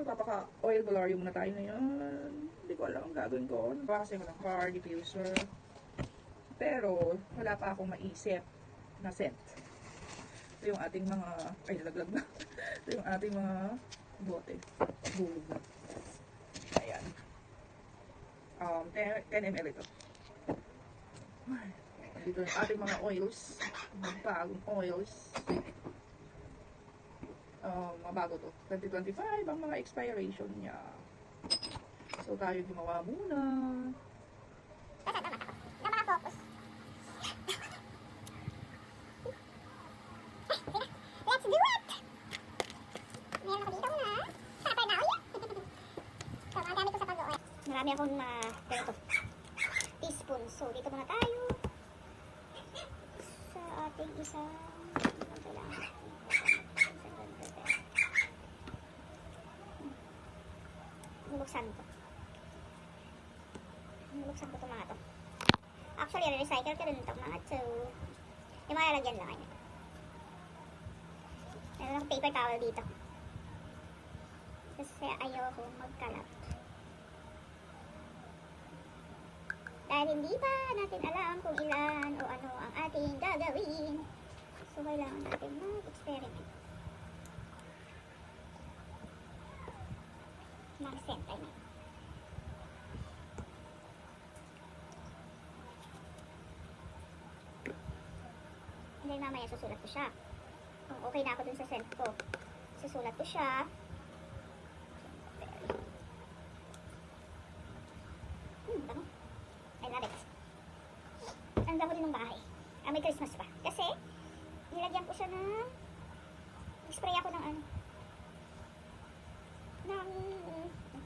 magpapaka-oil glory muna tayo ngayon. Hindi ko alam ang gagawin ko. Nabakasay ko ng car diffuser. Pero, wala pa akong maisip na scent. Ito yung ating mga, ay nalaglag na. Ito yung ating mga bote. Bulog na. Ayan. 10 ml ito. Dito yung ating mga oils. Bagong oils. Mabago to. 2025 ang mga expiration niya. So tayo gumawa muna. Focus. Let's do it! Meron ako dito na paper na oil. So, ang gamit ko sa pag-oil. Marami akong ganito. Teaspoon. So, dito muna tayo. Sa ating isang kailangan. Niluksan ko. Niluksan ko ito mga to. Actually, recycle ko rin ito mga to. Yung mga lalagyan lang. Meron akong paper towel dito. Kasi ayoko magkalat. Dahil hindi pa natin alam kung ilan o ano ang ating gagawin. So, kailangan natin mag-experiment. Mag-scent tayo na. And then mamaya susulat ko siya. Kung okay na ako dun sa scent ko, susulat ko siya. Bango. I love it. Ang bango din ng bahay. May Christmas pa. Kasi, nilagyan ko siya ng spray ako ng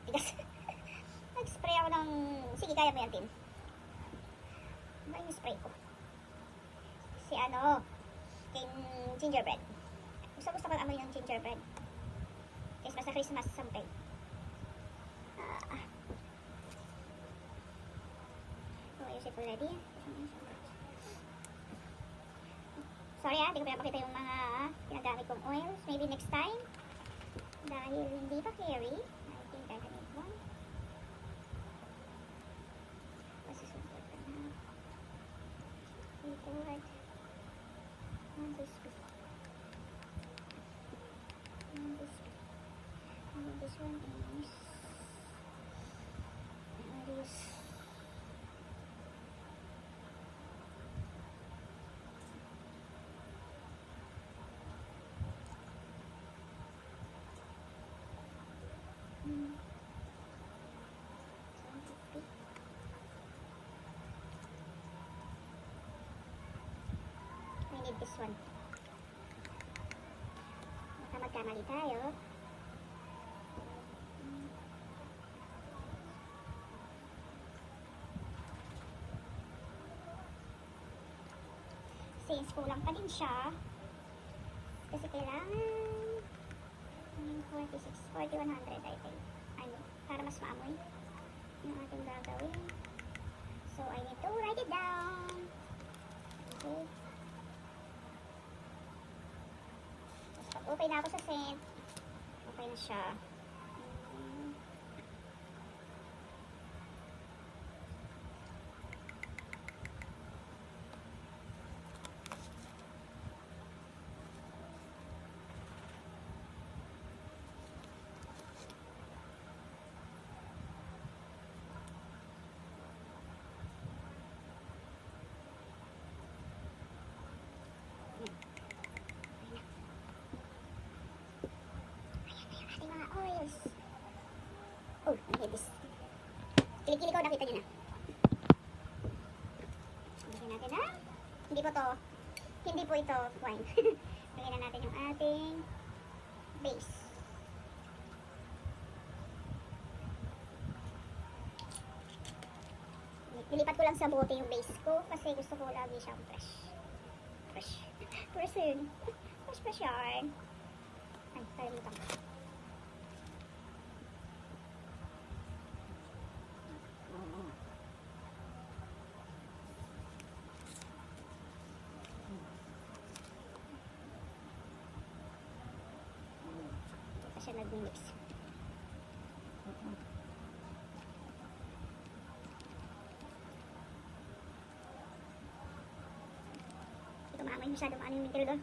tigas. Nag-spray ako ng sige, kaya mo yan, Tim. Ano yung spray ko? Si gingerbread. Gusto ko amoy ng gingerbread. Christmas na Christmas something. Is it already? Sorry hindi ko pinapakita yung mga ginagamit kong oils. Maybe next time. Dahil hindi pa carry. I think I can make one. Kasi support ka na. Report. And this one. And this one. And this one is this. I need this one. Baka magkamali tayo. Since kulang pa din siya, kasi kailangan 46, 4100 I think. Para mas maamoy yung ating gagawin. So, I need to write it down. Okay. Tapos pag okay na ako sa scent, okay na siya. Oils. Oh, nahibis. Kilikili ko, nakita nyo na. Lagyan natin na. Hindi po ito wine. Lagyan na natin yung ating base. Nilipat ko lang sa bote yung base ko kasi gusto ko lagi siyang fresh. Fresh yarn. Ay, kalimutan ko. Siya nag-mix. Ito maamoy masyado maano yung mintil doon.